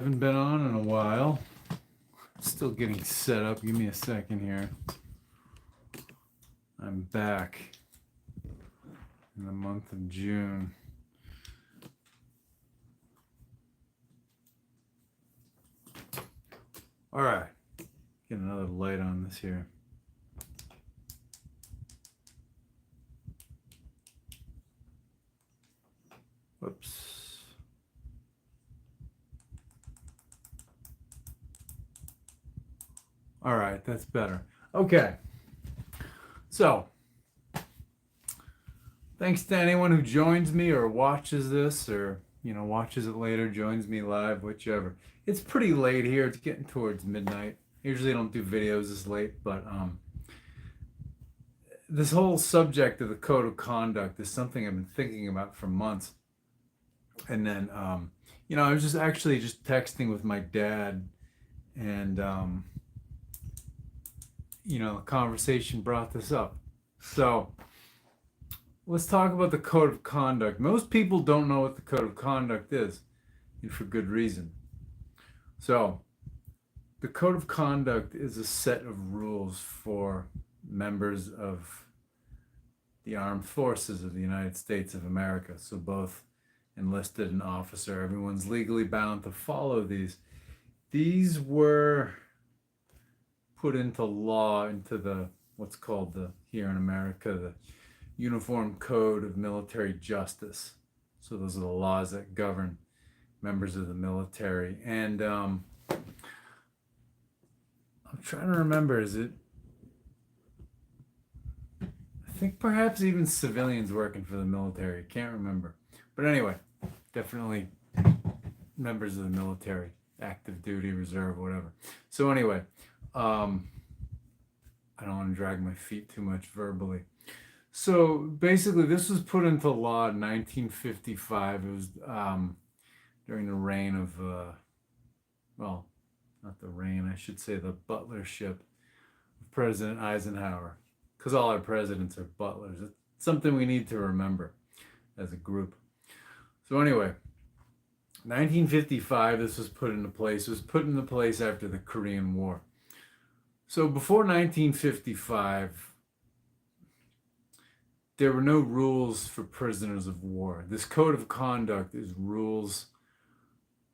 Haven't been on in a while. Still getting set up. Give me a second here. I'm back in the month of June. All right. Get another light on this here. Whoops. All right, that's better. Okay. So, thanks to anyone who joins me or watches this or, watches it later, joins me live, whichever. It's pretty late here. It's getting towards midnight. Usually I don't do videos this late, but this whole subject of the code of conduct is something I've been thinking about for months. And then, I was just texting with my dad, and, the conversation brought this up. So let's talk about the code of conduct. Most people don't know what the code of conduct is, and for good reason. So the code of conduct is a set of rules for members of the armed forces of the United States of America. So both enlisted and officer, everyone's legally bound to follow these. These were put into law, into the what's called here in America, the Uniform Code of Military Justice. So those are the laws that govern members of the military. And I'm trying to remember, I think perhaps even civilians working for the military. I can't remember. But anyway, definitely members of the military, active duty, reserve, whatever. So anyway, I don't want to drag my feet too much verbally. So basically, this was put into law in 1955. It was during the reign of, well, not the reign, I should say the butlership of President Eisenhower, because all our presidents are butlers. It's something we need to remember as a group. So anyway, 1955, this was put into place. It was put into place after the Korean War. So before 1955, there were no rules for prisoners of war. This code of conduct is rules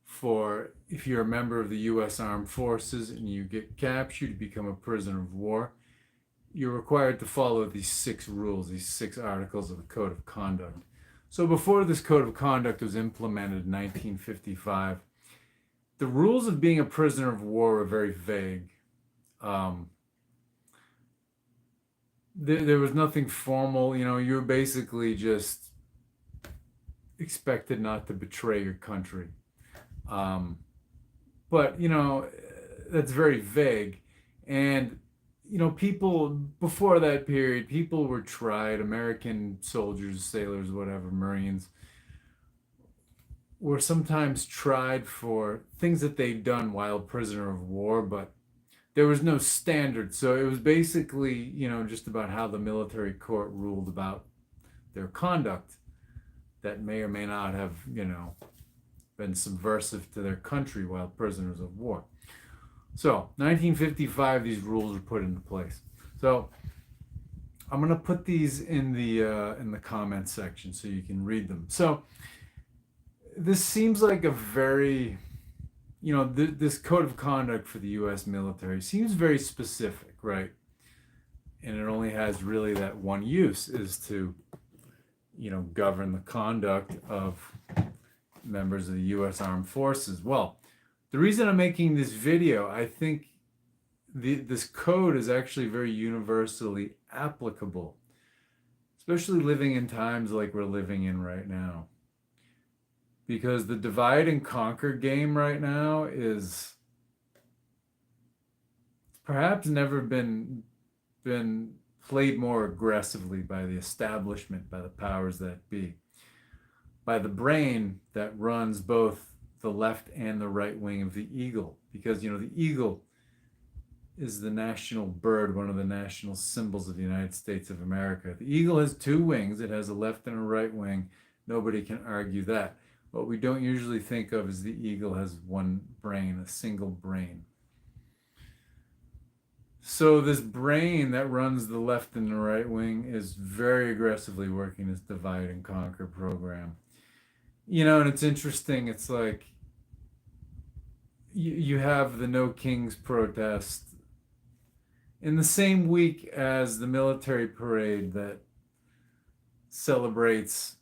for if you're a member of the U.S. Armed Forces and you get captured, you become a prisoner of war, you're required to follow these 6 rules, these 6 articles of the code of conduct. So before this code of conduct was implemented in 1955, the rules of being a prisoner of war were very vague. There was nothing formal. You were basically just expected not to betray your country. But that's very vague. And people before that period, people were tried. American soldiers, sailors, whatever, Marines, were sometimes tried for things that they'd done while prisoner of war, but there was no standard. So it was basically, just about how the military court ruled about their conduct that may or may not have, been subversive to their country while prisoners of war. So 1955, these rules were put into place. So I'm going to put these in the comment section so you can read them. So this seems like a very, this code of conduct for the U.S. military seems very specific, right? And it only has really that one use, is to, govern the conduct of members of the U.S. Armed Forces. Well, the reason I'm making this video, I think this code is actually very universally applicable, especially living in times like we're living in right now. Because the divide and conquer game right now is perhaps never been played more aggressively by the establishment, by the powers that be, by the brain that runs both the left and the right wing of the eagle. Because, the eagle is the national bird, one of the national symbols of the United States of America. The eagle has 2 wings. It has a left and a right wing. Nobody can argue that. What we don't usually think of is the eagle has one brain, a single brain. So this brain that runs the left and the right wing is very aggressively working this divide and conquer program. And it's interesting. It's like you have the No Kings protest in the same week as the military parade that celebrates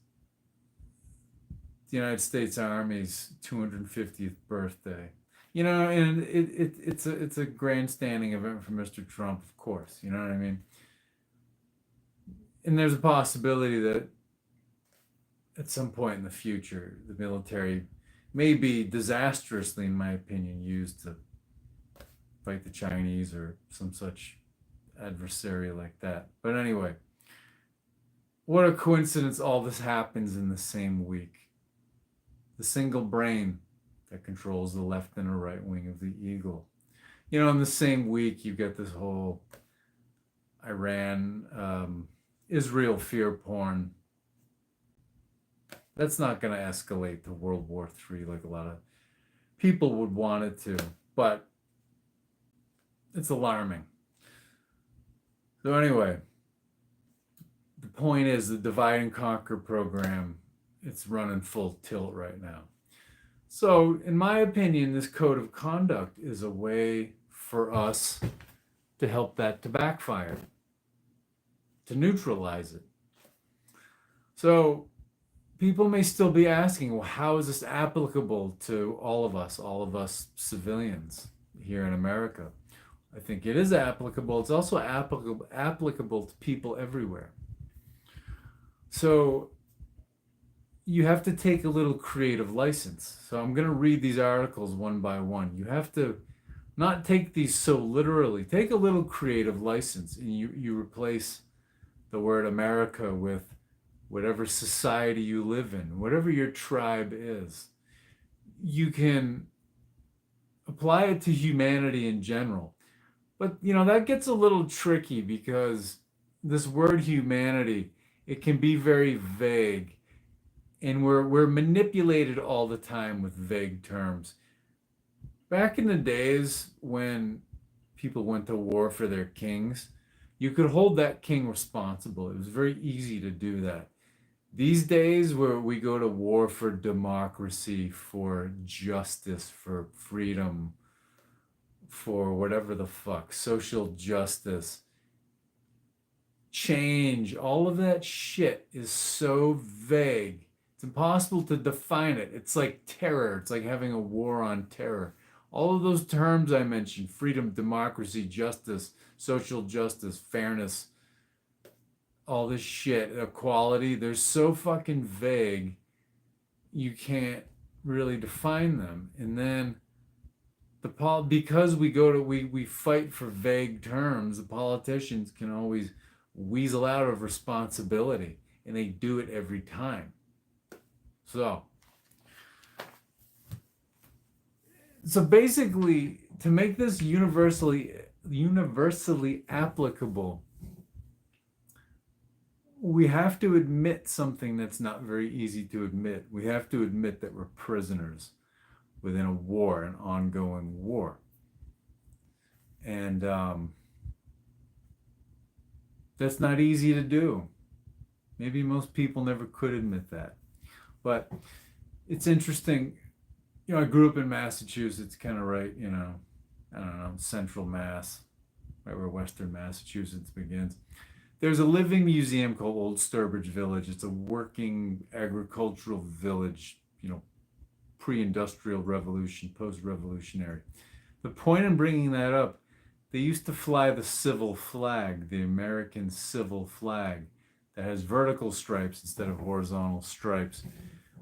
the United States Army's 250th birthday. And it's a grandstanding event for Mr. Trump, of course. You know what I mean? And there's a possibility that at some point in the future, the military may be disastrously, in my opinion, used to fight the Chinese or some such adversary like that. But anyway, what a coincidence all this happens in the same week. The single brain that controls the left and the right wing of the eagle. In the same week, you get this whole Iran, Israel fear porn. That's not going to escalate to World War III like a lot of people would want it to, but it's alarming. So anyway, the point is the divide and conquer program, it's running full tilt right now. So in my opinion, this code of conduct is a way for us to help that to backfire, to neutralize it. So people may still be asking, well, how is this applicable to all of us civilians here in America? I think it is applicable. It's also applicable to people everywhere. So you have to take a little creative license. So I'm going to read these articles one by one. You have to not take these so literally. Take a little creative license, and you replace the word America with whatever society you live in, whatever your tribe is. You can apply it to humanity in general. But, that gets a little tricky because this word humanity, it can be very vague. And we're manipulated all the time with vague terms. Back in the days when people went to war for their kings, you could hold that king responsible. It was very easy to do that. These days where we go to war for democracy, for justice, for freedom, for whatever the fuck, social justice, change, all of that shit is so vague. It's impossible to define it. It's like terror. It's like having a war on terror. All of those terms I mentioned, freedom, democracy, justice, social justice, fairness, all this shit, equality, they're so fucking vague, you can't really define them. And then because we fight for vague terms, the politicians can always weasel out of responsibility, and they do it every time. So basically, to make this universally applicable, we have to admit something that's not very easy to admit. We have to admit that we're prisoners within a war, an ongoing war. And that's not easy to do. Maybe most people never could admit that. But it's interesting. I grew up in Massachusetts, kind of right, I don't know, central Mass, right where Western Massachusetts begins. There's a living museum called Old Sturbridge Village. It's a working agricultural village, pre-industrial revolution, post-revolutionary. The point in bringing that up, they used to fly the civil flag, the American civil flag, that has vertical stripes instead of horizontal stripes.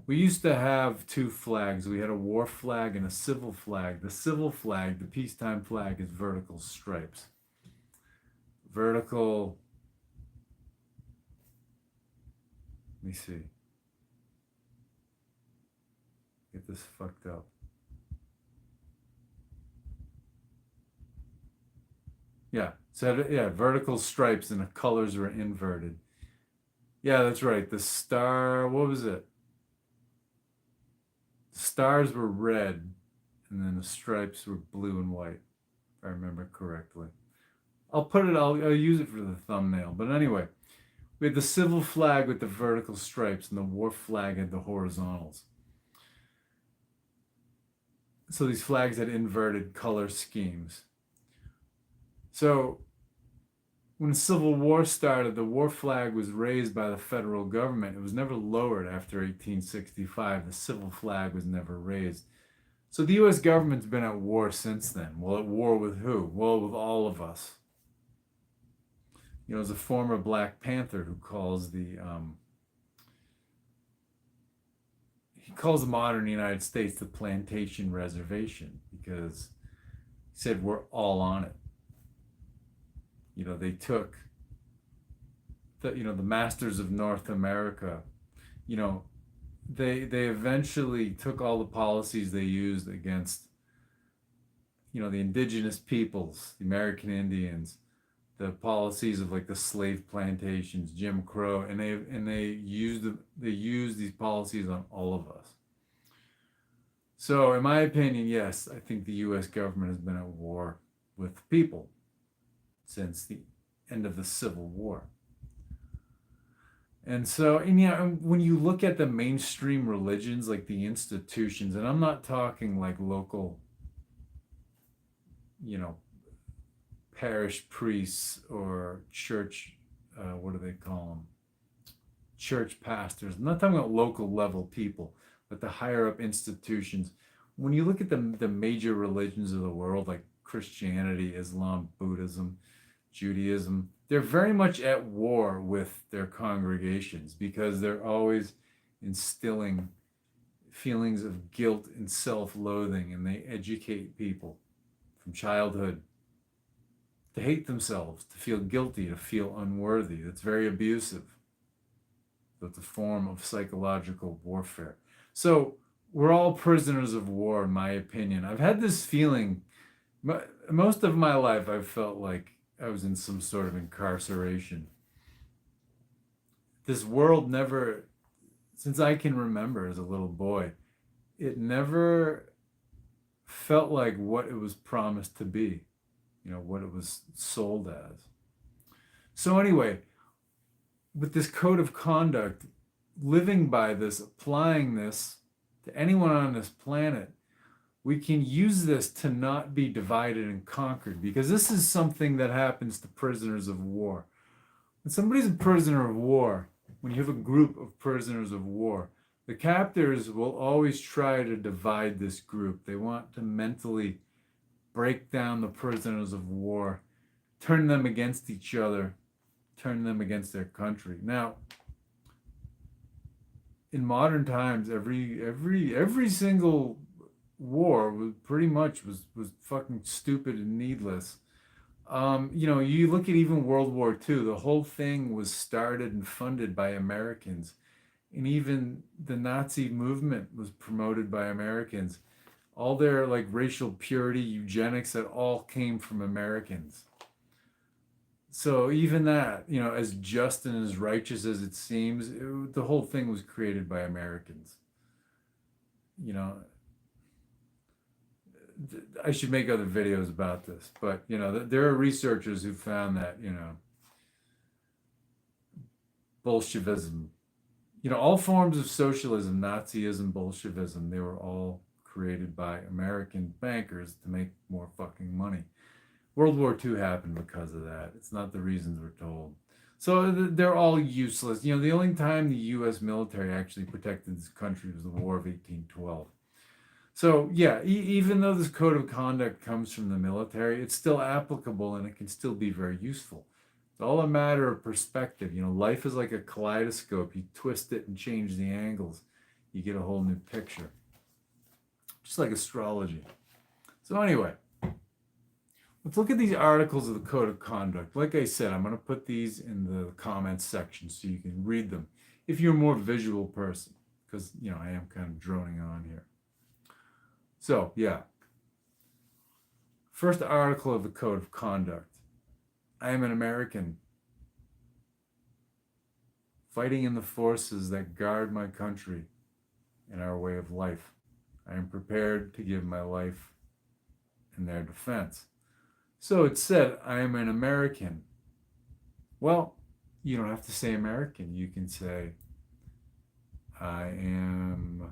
We used to have two flags. We had a war flag and a civil flag. The civil flag, the peacetime flag, is vertical stripes. Vertical. Let me see. Get this fucked up. Yeah, so yeah, vertical stripes and the colors were inverted. Yeah, that's right. The star, what was it? The stars were red, and then the stripes were blue and white, if I remember correctly. I'll use it for the thumbnail. But anyway, we had the civil flag with the vertical stripes, and the war flag had the horizontals. So these flags had inverted color schemes. So when the Civil War started, the war flag was raised by the federal government. It was never lowered after 1865. The civil flag was never raised. So the US government's been at war since then. Well, at war with who? Well, with all of us. You know, as a former Black Panther who calls the modern United States the plantation reservation, because he said we're all on it. You know, they took the masters of North America, you know, they eventually took all the policies they used against, you know, the indigenous peoples, the American Indians, the policies of like the slave plantations, Jim Crow, and they used these policies on all of us. So in my opinion, yes, I think the US government has been at war with people since the end of the Civil War. And so, and yeah, when you look at the mainstream religions, like the institutions, and I'm not talking like local, you know, parish priests or church, what do they call them? Church pastors. I'm not talking about local level people, but the higher up institutions. When you look at the major religions of the world, like Christianity, Islam, Buddhism, Judaism, they're very much at war with their congregations because they're always instilling feelings of guilt and self-loathing, and they educate people from childhood to hate themselves, to feel guilty, to feel unworthy. That's very abusive. That's a form of psychological warfare. So we're all prisoners of war, in my opinion. I've had this feeling, most of my life, I've felt like I was in some sort of incarceration. This world never, since I can remember as a little boy, it never felt like what it was promised to be, you know, what it was sold as. So anyway, with this code of conduct, living by this, applying this to anyone on this planet, we can use this to not be divided and conquered, because this is something that happens to prisoners of war. When somebody's a prisoner of war, when you have a group of prisoners of war, the captors will always try to divide this group. They want to mentally break down the prisoners of war, turn them against each other, turn them against their country. Now, in modern times, every single war was pretty much was fucking stupid and needless. You know, you look at even World War II, the whole thing was started and funded by Americans. And even the Nazi movement was promoted by Americans. All their like racial purity, eugenics, that all came from Americans. So even that, you know, as just and as righteous as it seems, the whole thing was created by Americans. You know, I should make other videos about this, but you know, there are researchers who found that, you know, Bolshevism, you know, all forms of socialism, Nazism, Bolshevism, they were all created by American bankers to make more fucking money. World War II happened because of that. It's not the reasons we're told. So they're all useless. You know, the only time the US military actually protected this country was the War of 1812. So yeah, even though this code of conduct comes from the military, it's still applicable and it can still be very useful. It's all a matter of perspective. You know, life is like a kaleidoscope. You twist it and change the angles, you get a whole new picture. Just like astrology. So anyway, let's look at these articles of the code of conduct. Like I said, I'm going to put these in the comments section so you can read them if you're a more visual person, because, you know, I am kind of droning on here. So, yeah. First article of the Code of Conduct. I am an American, fighting in the forces that guard my country and our way of life. I am prepared to give my life in their defense. So it said, I am an American. Well, you don't have to say American. You can say, I am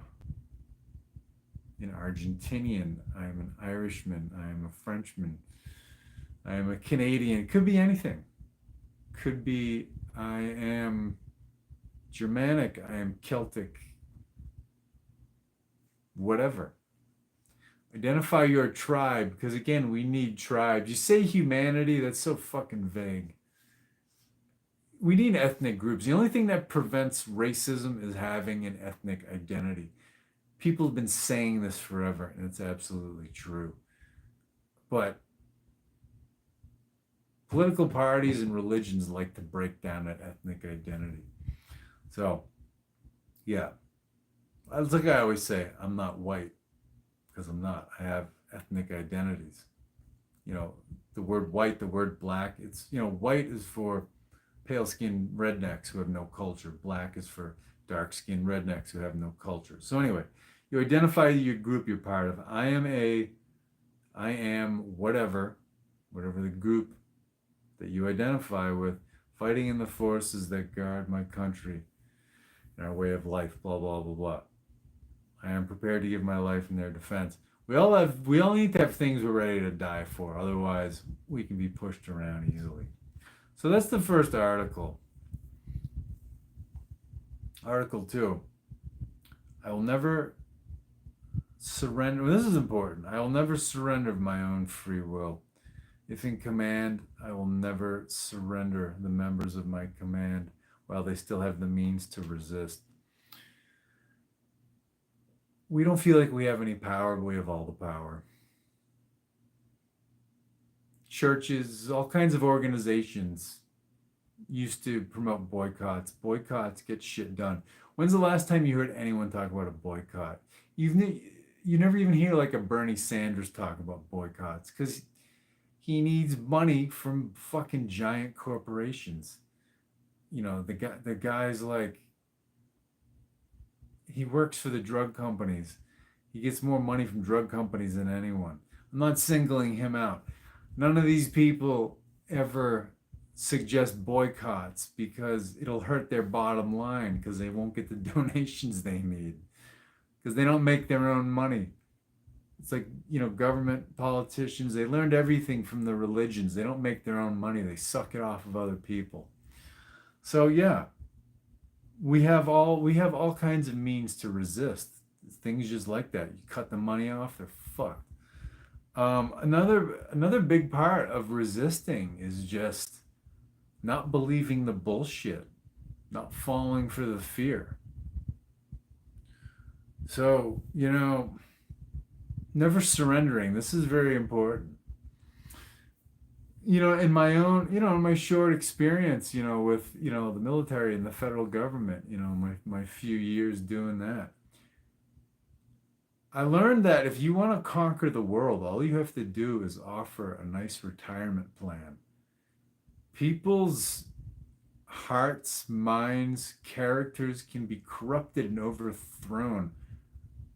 an Argentinian. I am an Irishman. I am a Frenchman. I am a Canadian. Could be anything. Could be, I am Germanic. I am Celtic. Whatever. Identify your tribe, because again, we need tribes. You say humanity, that's so fucking vague. We need ethnic groups. The only thing that prevents racism is having an ethnic identity. People have been saying this forever, and it's absolutely true. But political parties and religions like to break down that ethnic identity. So, yeah. It's like I always say, I'm not white, because I'm not. I have ethnic identities. You know, the word white, the word black, it's, white is for pale skinned rednecks who have no culture. Black is for dark skinned rednecks who have no culture. So, anyway, you identify your group you're part of. I am whatever the group that you identify with, fighting in the forces that guard my country and our way of life, blah, blah, blah, blah. I am prepared to give my life in their defense. We all need to have things we're ready to die for. Otherwise, we can be pushed around easily. So that's the first article. Article 2. I will never surrender. This is important. I will never surrender of my own free will. If in command, I will never surrender the members of my command while they still have the means to resist. We don't feel like we have any power, but we have all the power. Churches, all kinds of organizations used to promote boycotts. Boycotts get shit done. When's the last time you heard anyone talk about a boycott? You never even hear like a Bernie Sanders talk about boycotts because he needs money from fucking giant corporations. The guy's like, he works for the drug companies. He gets more money from drug companies than anyone. I'm not singling him out. None of these people ever suggest boycotts because it'll hurt their bottom line because they won't get the donations they need because they don't make their own money. It's like, government politicians, they learned everything from the religions. They don't make their own money. They suck it off of other people. So yeah, we have all kinds of means to resist. Things just like that. You cut the money off, they're fucked. Another big part of resisting is just not believing the bullshit, not falling for the fear. So, never surrendering. This is very important. In my own, in my short experience, with, the military and the federal government, my few years doing that, I learned that if you want to conquer the world, all you have to do is offer a nice retirement plan. People's hearts, minds, characters can be corrupted and overthrown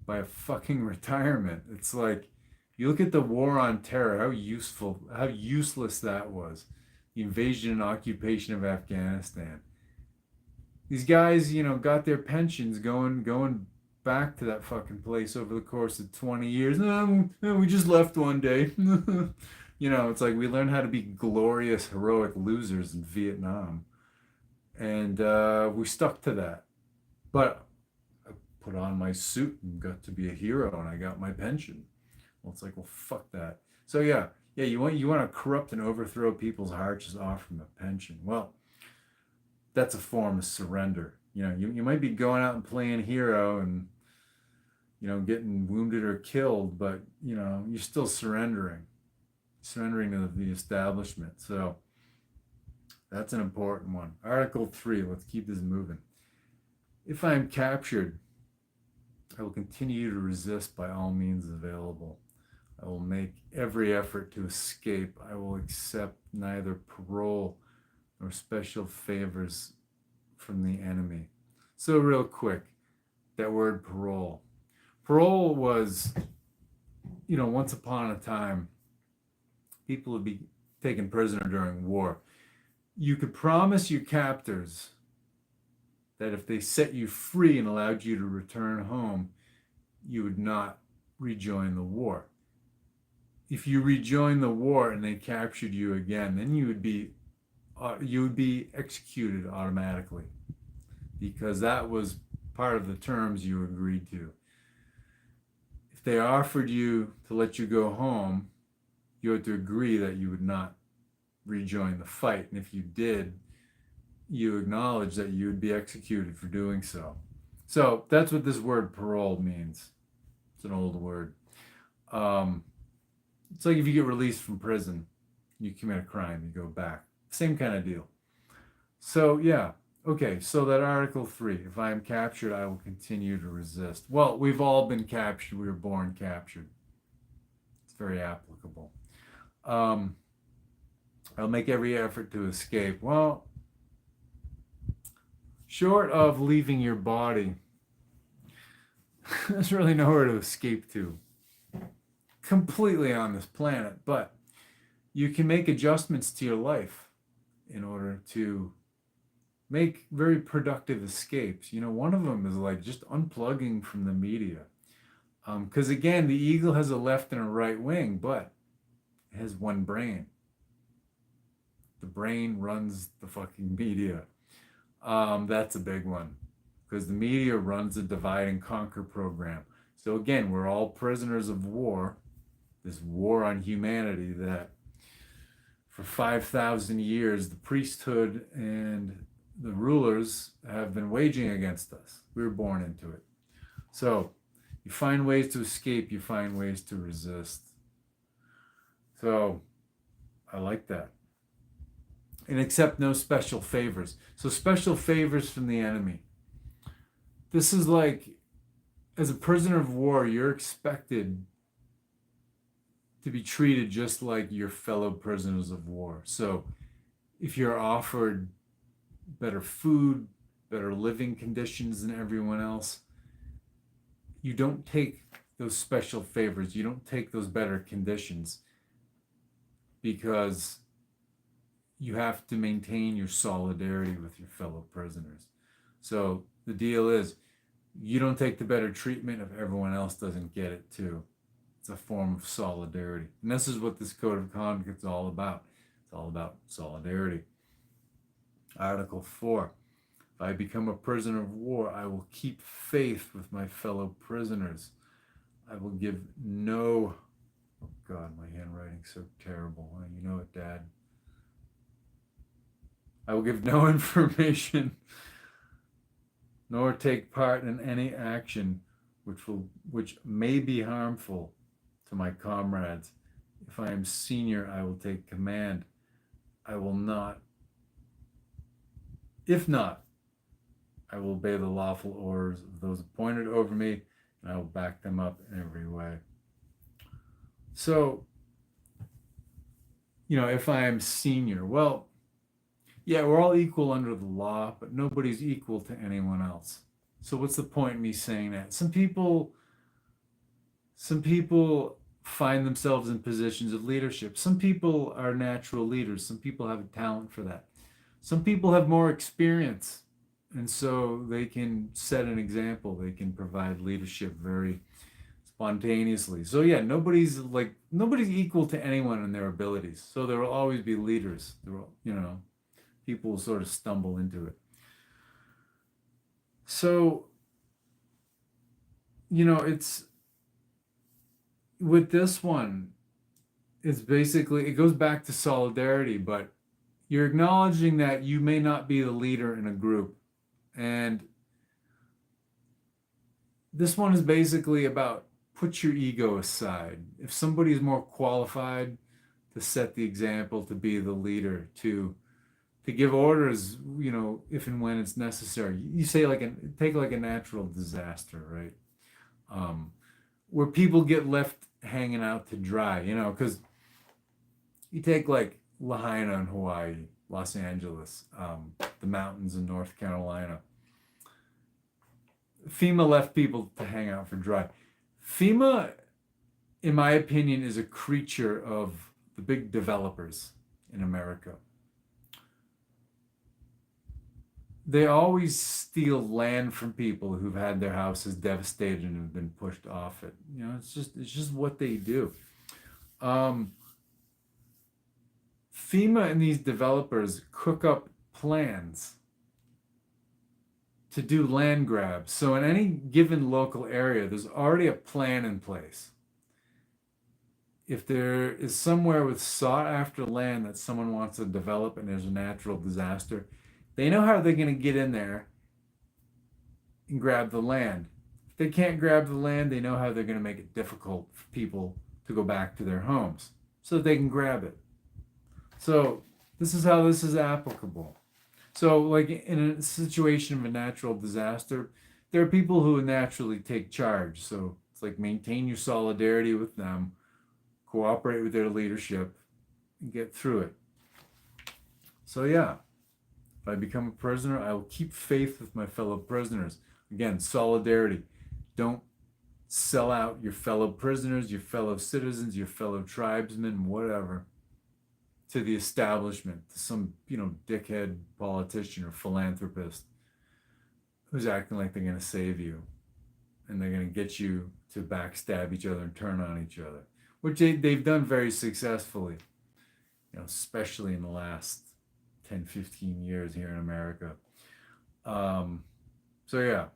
by a fucking retirement. It's like, you look at the war on terror, how useless that was. The invasion and occupation of Afghanistan. These guys, got their pensions going back to that fucking place over the course of 20 years. No, we just left one day. It's like we learned how to be glorious, heroic losers in Vietnam. And we stuck to that. But I put on my suit and got to be a hero and I got my pension. Well, it's like, well, fuck that. So yeah, you want to corrupt and overthrow people's hearts, just offer them a pension. Well, that's a form of surrender. You might be going out and playing hero and getting wounded or killed, but you're still surrendering to the establishment. So that's an important one. Article 3. Let's keep this moving. If I am captured, I will continue to resist by all means available. I will make every effort to escape. I will accept neither parole nor special favors from the enemy. So real quick, that word parole. Parole was, once upon a time, people would be taken prisoner during war. You could promise your captors that if they set you free and allowed you to return home, you would not rejoin the war. If you rejoined the war and they captured you again, then you would be executed automatically, because that was part of the terms you agreed to. If they offered you to let you go home, you had to agree that you would not rejoin the fight. And if you did, you acknowledge that you would be executed for doing so. So that's what this word parole means. It's an old word. It's like if you get released from prison, you commit a crime, you go back. Same kind of deal. So yeah, okay, so that Article 3, if I am captured, I will continue to resist. Well, we've all been captured. We were born captured. It's very applicable. I'll make every effort to escape. Well, short of leaving your body, there's really nowhere to escape to completely on this planet, but you can make adjustments to your life in order to make very productive escapes. One of them is like just unplugging from the media. Because again, the eagle has a left and a right wing, but it has one brain. The brain runs the fucking media. That's a big one, because the media runs a divide and conquer program. So again, we're all prisoners of war, this war on humanity that for 5,000 years, the priesthood and the rulers have been waging against us. We were born into it. So you find ways to escape, you find ways to resist. So I like that. And accept no special favors. So special favors from the enemy. This is like, as a prisoner of war, you're expected to be treated just like your fellow prisoners of war. So if you're offered better food, better living conditions than everyone else, you don't take those special favors. You don't take those better conditions, because you have to maintain your solidarity with your fellow prisoners. So the deal is, you don't take the better treatment if everyone else doesn't get it too. It's a form of solidarity. And this is what this code of conduct is all about. It's all about solidarity. Article 4. If I become a prisoner of war, I will keep faith with my fellow prisoners. I will give no... Oh God, my handwriting's so terrible. You know it, Dad. I will give no information nor take part in any action which may be harmful to my comrades. If I am senior, I will take command. I will not. If not, I will obey the lawful orders of those appointed over me, and I will back them up in every way. So, if I am senior, well, yeah, we're all equal under the law, but nobody's equal to anyone else. So what's the point in me saying that? Some people find themselves in positions of leadership. Some people are natural leaders. Some people have a talent for that. Some people have more experience, and so they can set an example. They can provide leadership very spontaneously. So yeah, nobody's equal to anyone in their abilities. So there will always be leaders. People will sort of stumble into it. So, it's with this one, it's basically, it goes back to solidarity, but you're acknowledging that you may not be the leader in a group. And this one is basically about put your ego aside. If somebody is more qualified to set the example, to be the leader, to give orders, if and when it's necessary. You say take a natural disaster, right? Where people get left hanging out to dry, because you take like Lahaina in Hawaii, Los Angeles, the mountains in North Carolina. FEMA left people to hang out for dry. FEMA, in my opinion, is a creature of the big developers in America. They always steal land from people who've had their houses devastated and have been pushed off it. It's just what they do. Um, FEMA and these developers cook up plans to do land grabs. So in any given local area, there's already a plan in place. If there is somewhere with sought after land that someone wants to develop and there's a natural disaster, they know how they're going to get in there and grab the land. If they can't grab the land, they know how they're going to make it difficult for people to go back to their homes so that they can grab it. So this is how this is applicable. So, like in a situation of a natural disaster, there are people who naturally take charge. So it's like maintain your solidarity with them, cooperate with their leadership, and get through it. So yeah, if I become a prisoner, I will keep faith with my fellow prisoners. Again, solidarity. Don't sell out your fellow prisoners, your fellow citizens, your fellow tribesmen, whatever, to the establishment, to some, dickhead politician or philanthropist who's acting like they're going to save you and they're going to get you to backstab each other and turn on each other, which they've done very successfully, especially in the last 10, 15 years here in America. So yeah,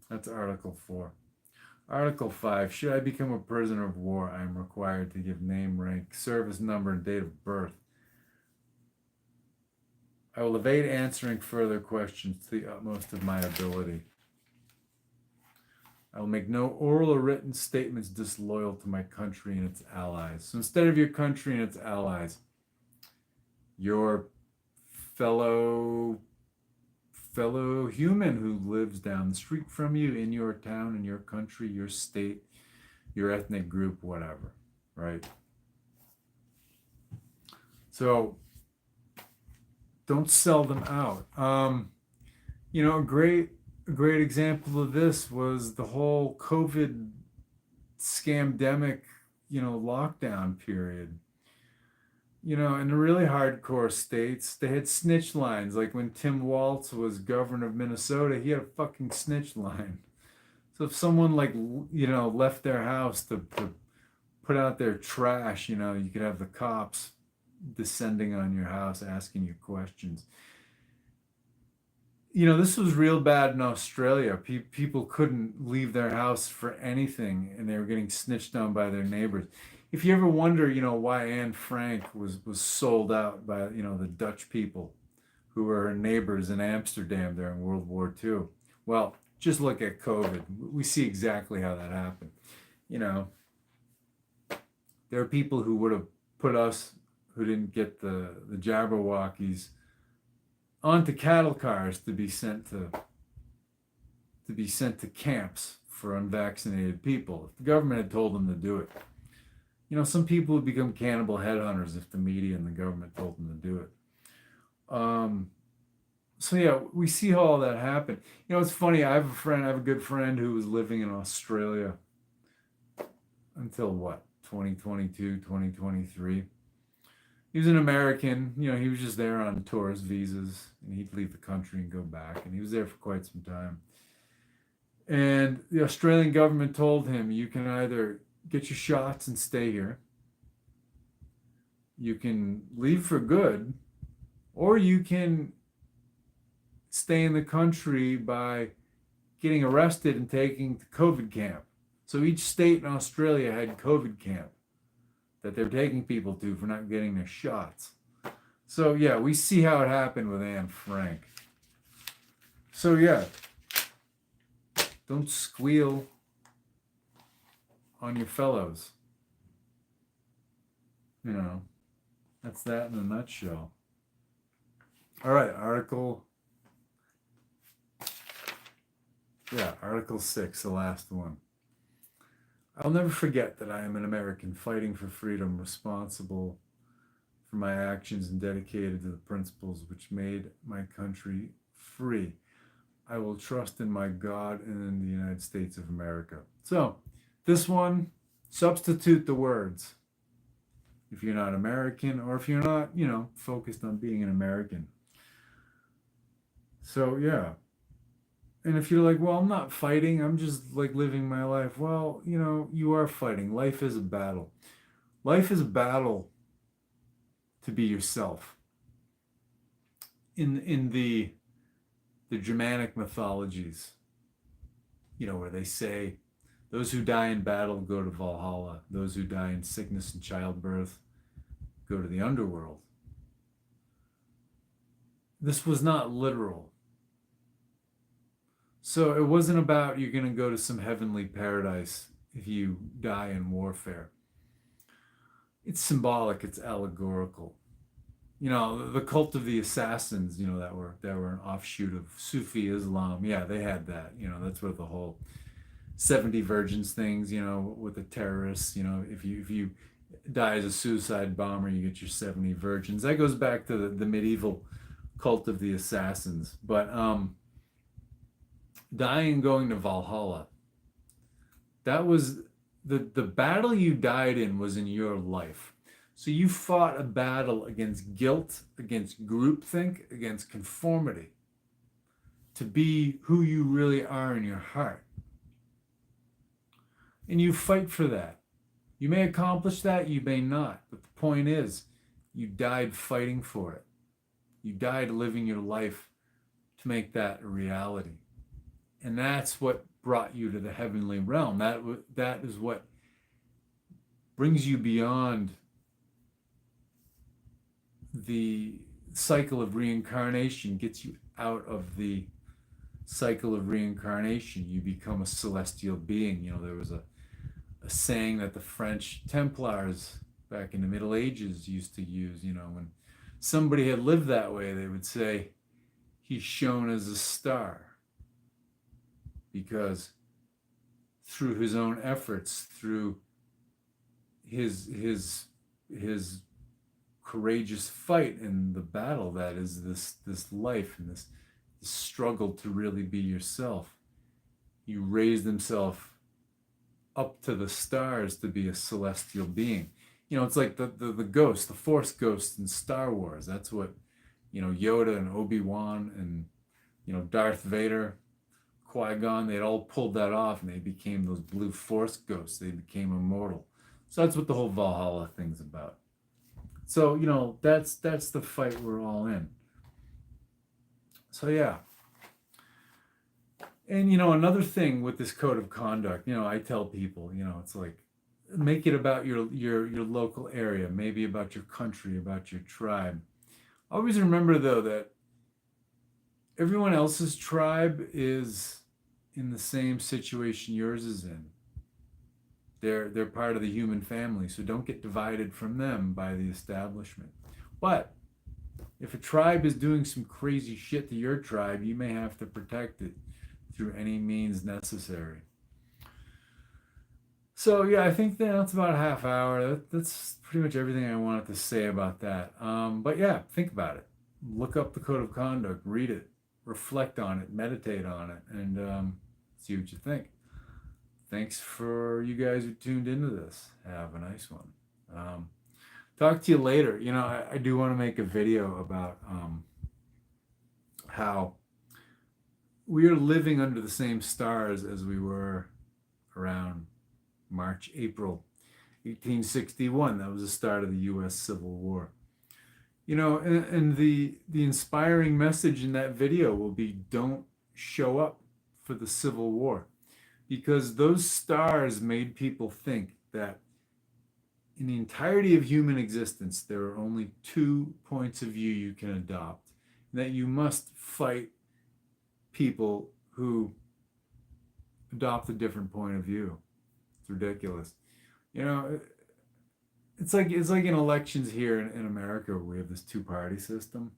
that's Article 4. Article 5, should I become a prisoner of war, I am required to give name, rank, service number, and date of birth. I will evade answering further questions to the utmost of my ability. I will make no oral or written statements disloyal to my country and its allies. So instead of your country and its allies, your fellow human who lives down the street from you, in your town, in your country, your state, your ethnic group, whatever, right? So don't sell them out. A great example of this was the whole COVID scamdemic, lockdown period. In the really hardcore states, they had snitch lines. Like when Tim Walz was governor of Minnesota, he had a fucking snitch line. So if someone left their house to put out their trash, you could have the cops descending on your house, asking you questions. This was real bad in Australia. People couldn't leave their house for anything, and they were getting snitched on by their neighbors. If you ever wonder, why Anne Frank was sold out by, the Dutch people who were her neighbors in Amsterdam during World War II, well, just look at COVID. We see exactly how that happened. There are people who would have put us who didn't get the Jabberwockies onto cattle cars to be sent to camps for unvaccinated people. If the government had told them to do it. Some people would become cannibal headhunters if the media and the government told them to do it. So yeah, we see how all that happened. It's funny. I have a good friend who was living in Australia until 2022, 2023. He was an American, he was just there on tourist visas, and he'd leave the country and go back, and he was there for quite some time. And the Australian government told him, you can either get your shots and stay here, you can leave for good, or you can stay in the country by getting arrested and taking to COVID camp. So each state in Australia had COVID camp that they're taking people to for not getting their shots. So yeah, we see how it happened with Anne Frank. So yeah, don't squeal on your fellows. That's that in a nutshell. All right, Article 6, the last one. I'll never forget that I am an American fighting for freedom, responsible for my actions and dedicated to the principles which made my country free. I will trust in my God and in the United States of America. So This one, substitute the words if you're not American or if you're not, focused on being an American. So, yeah. And if you're like, well, I'm not fighting, I'm just like living my life. Well, you are fighting. Life is a battle. Life is a battle to be yourself. In the Germanic mythologies, where they say those who die in battle go to Valhalla, those who die in sickness and childbirth go to the underworld. This was not literal. So it wasn't about you're going to go to some heavenly paradise if you die in warfare. It's symbolic, it's allegorical. The cult of the assassins, that were an offshoot of Sufi Islam. Yeah, they had that. That's where the whole 70 virgins things, with the terrorists, if you die as a suicide bomber, you get your 70 virgins. That goes back to the medieval cult of the assassins. But dying and going to Valhalla, that was the battle you died in was in your life. So you fought a battle against guilt, against groupthink, against conformity, to be who you really are in your heart. And you fight for that. You may accomplish that, you may not. But the point is, you died fighting for it. You died living your life to make that a reality. And that's what brought you to the heavenly realm. That is what brings you beyond the cycle of reincarnation, gets you out of the cycle of reincarnation. You become a celestial being. There was a saying that the French Templars back in the Middle Ages used to use, when somebody had lived that way, they would say, he's shown as a star. Because through his own efforts, through his courageous fight in the battle that is this life and this struggle to really be yourself, he raised himself up to the stars to be a celestial being. It's like the ghost, the Force ghost in Star Wars. That's what, Yoda and Obi-Wan and, Darth Vader, Qui-Gon, they'd all pulled that off and they became those blue Force ghosts. They became immortal. So that's what the whole Valhalla thing's about. So, that's the fight we're all in. So, yeah. And, another thing with this code of conduct, I tell people, it's like, make it about your local area, maybe about your country, about your tribe. Always remember, though, that everyone else's tribe is in the same situation yours is in. They're part of the human family, so don't get divided from them by the establishment. But if a tribe is doing some crazy shit to your tribe, you may have to protect it through any means necessary. So yeah, I think that's about a half hour. That's pretty much everything I wanted to say about that. But yeah, think about it. Look up the code of conduct, read it, reflect on it, meditate on it, and see what you think. Thanks for you guys who tuned into this. Have a nice one. Talk to you later. I do want to make a video about how we are living under the same stars as we were around March, April 1861. That was the start of the U.S. Civil War. And the inspiring message in that video will be, don't show up for the Civil War. Because those stars made people think that in the entirety of human existence, there are only 2 points of view you can adopt. And that you must fight people who adopt a different point of view. It's ridiculous. It's like in elections here in America, where we have this two-party system.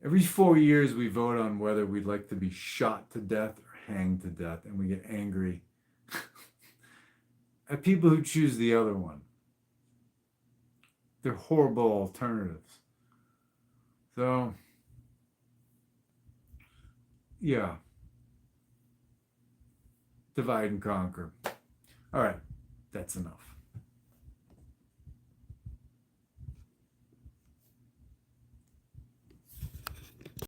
Every 4 years, we vote on whether we'd like to be shot to death or hanged to death, and we get angry at people who choose the other one. They're horrible alternatives. So, yeah. Divide and conquer. All right, that's enough.